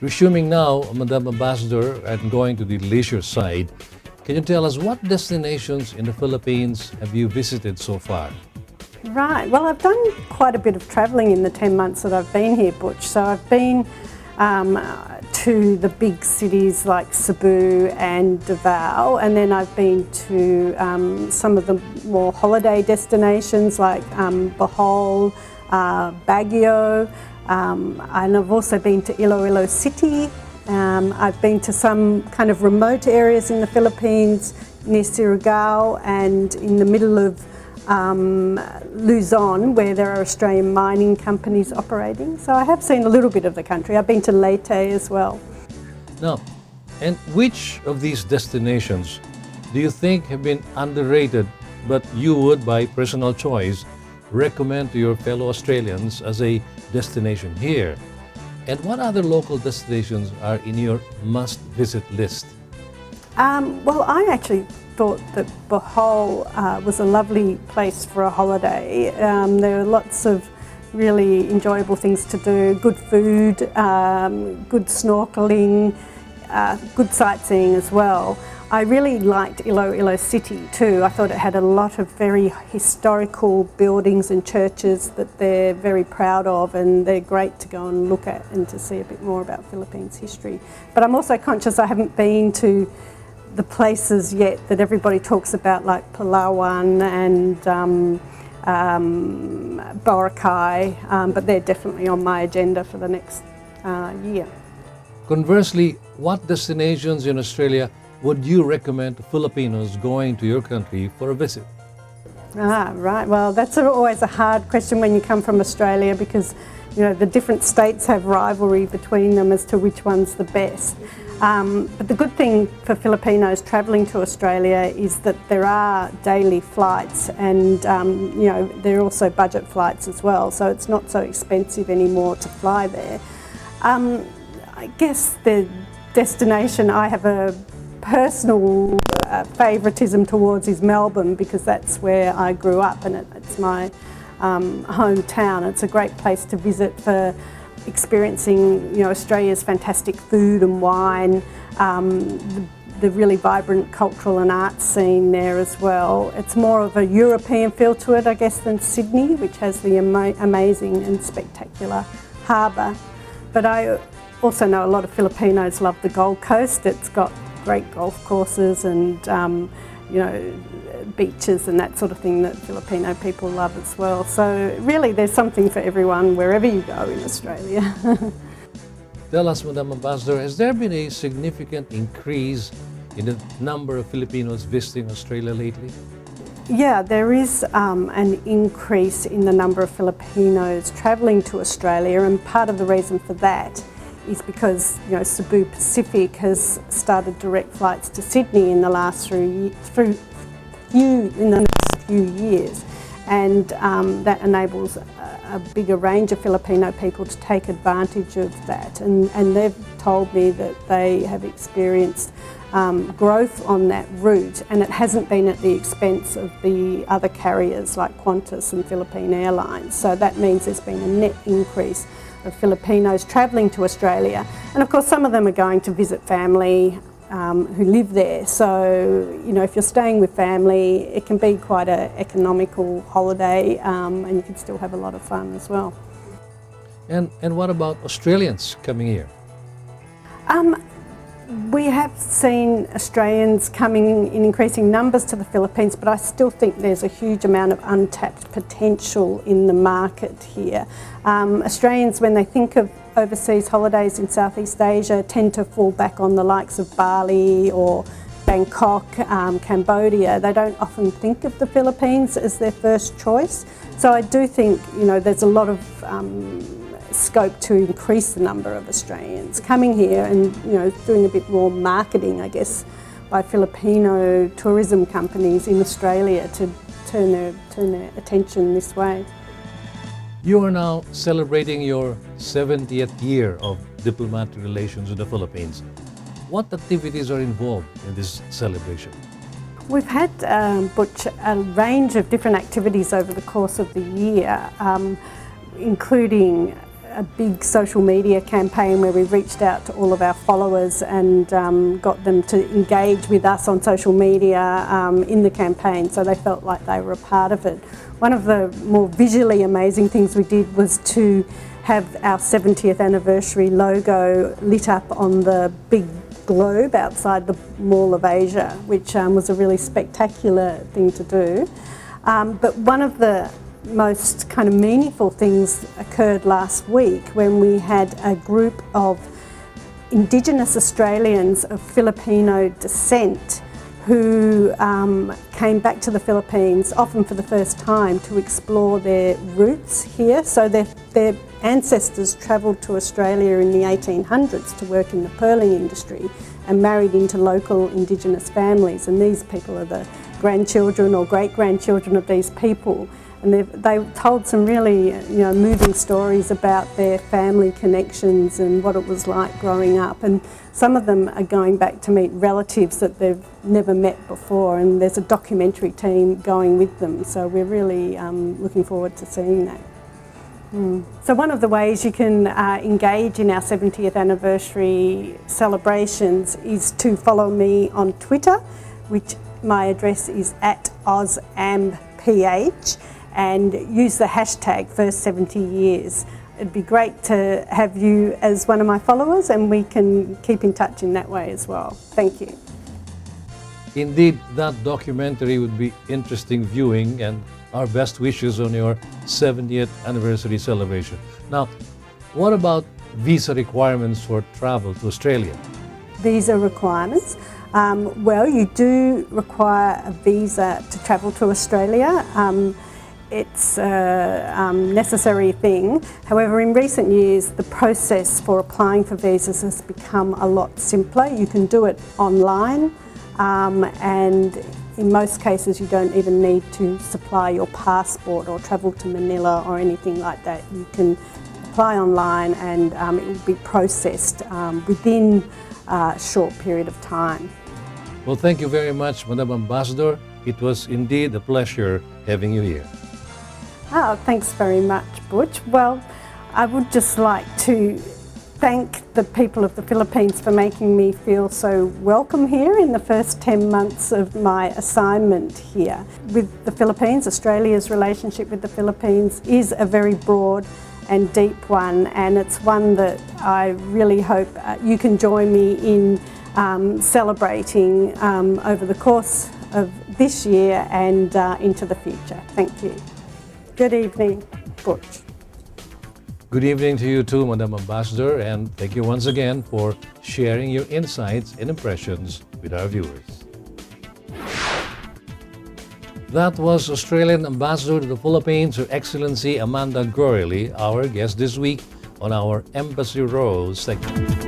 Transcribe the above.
Resuming now, Madam Ambassador, and going to the leisure side, can you tell us what destinations in the Philippines have you visited so far? Right, well, I've done quite a bit of travelling in the 10 months that I've been here, Butch. So I've been to the big cities like Cebu and Davao, and then I've been to some of the more holiday destinations like Bohol, Baguio, and I've also been to Iloilo City. I've been to some kind of remote areas in the Philippines near Surigao and in the middle of Luzon, where there are Australian mining companies operating. So I have seen a little bit of the country. I've been to Leyte as well. Now, and which of these destinations do you think have been underrated, but you would, by personal choice, recommend to your fellow Australians as a destination here? And what other local destinations are in your must-visit list? Well, I actually thought that Bohol was a lovely place for a holiday. There are lots of really enjoyable things to do, good food, good snorkeling, good sightseeing as well. I really liked Iloilo City too. I thought it had a lot of very historical buildings and churches that they're very proud of, and they're great to go and look at and to see a bit more about Philippines history. But I'm also conscious I haven't been to the places yet that everybody talks about, like Palawan and Boracay, but they're definitely on my agenda for the next year. Conversely, what destinations in Australia would you recommend to Filipinos going to your country for a visit? Right. Well, that's always a hard question when you come from Australia, because the different states have rivalry between them as to which one's the best. But the good thing for Filipinos travelling to Australia is that there are daily flights, and there are also budget flights as well, so it's not so expensive anymore to fly there. I guess the destination I have a personal favouritism towards is Melbourne, because that's where I grew up, and it's my hometown. It's a great place to visit for experiencing Australia's fantastic food and wine, the really vibrant cultural and art scene there as well. It's more of a European feel to it, I guess, than Sydney, which has the amazing and spectacular harbour. But I also know a lot of Filipinos love the Gold Coast. It's got great golf courses and beaches and that sort of thing that Filipino people love as well. So really there's something for everyone wherever you go in Australia. Tell us, Madam Ambassador, has there been a significant increase in the number of Filipinos visiting Australia lately? Yeah, there is an increase in the number of Filipinos travelling to Australia, and part of the reason for that is because Cebu Pacific has started direct flights to Sydney in the last few years, and that enables a bigger range of Filipino people to take advantage of that, and they've told me that they have experienced growth on that route, and it hasn't been at the expense of the other carriers like Qantas and Philippine Airlines. So that means there's been a net increase of Filipinos travelling to Australia, and of course some of them are going to visit family who live there. So if you're staying with family, it can be quite an economical holiday, and you can still have a lot of fun as well. And what about Australians coming here? We have seen Australians coming in increasing numbers to the Philippines, but I still think there's a huge amount of untapped potential in the market here. Australians, when they think of overseas holidays in Southeast Asia, tend to fall back on the likes of Bali or Bangkok, Cambodia. They don't often think of the Philippines as their first choice. So I do think there's a lot of scope to increase the number of Australians coming here and doing a bit more marketing, I guess, by Filipino tourism companies in Australia to turn their attention this way. You are now celebrating your 70th year of diplomatic relations with the Philippines. What activities are involved in this celebration? We've had, Butch, a range of different activities over the course of the year, including a big social media campaign where we reached out to all of our followers and got them to engage with us on social media in the campaign, so they felt like they were a part of it. One of the more visually amazing things we did was to have our 70th anniversary logo lit up on the big globe outside the Mall of Asia, which was a really spectacular thing to do. But one of the most kind of meaningful things occurred last week when we had a group of Indigenous Australians of Filipino descent who came back to the Philippines, often for the first time, to explore their roots here. So their ancestors travelled to Australia in the 1800s to work in the pearling industry and married into local Indigenous families, and these people are the grandchildren or great-grandchildren of these people. And they told some really moving stories about their family connections and what it was like growing up. And some of them are going back to meet relatives that they've never met before, and there's a documentary team going with them. So we're really looking forward to seeing that. So one of the ways you can engage in our 70th anniversary celebrations is to follow me on Twitter, which my address is @AusAmbPH. And use the hashtag first 70 years. It'd be great to have you as one of my followers, and we can keep in touch in that way as well. Thank you. Indeed, that documentary would be interesting viewing, and our best wishes on your 70th anniversary celebration. Now, what about visa requirements for travel to Australia? Visa requirements? Well, you do require a visa to travel to Australia. It's a necessary thing. However, in recent years, the process for applying for visas has become a lot simpler. You can do it online, and in most cases, you don't even need to supply your passport or travel to Manila or anything like that. You can apply online, and it will be processed within a short period of time. Well, thank you very much, Madam Ambassador. It was indeed a pleasure having you here. Oh, thanks very much, Butch. Well, I would just like to thank the people of the Philippines for making me feel so welcome here in the first 10 months of my assignment here. With the Philippines, Australia's relationship with the Philippines is a very broad and deep one, and it's one that I really hope you can join me in celebrating over the course of this year and into the future. Thank you. Good evening, Butch. Good evening to you too, Madam Ambassador, and thank you once again for sharing your insights and impressions with our viewers. That was Australian Ambassador to the Philippines, Her Excellency Amanda Gorely, our guest this week on our Embassy Row segment.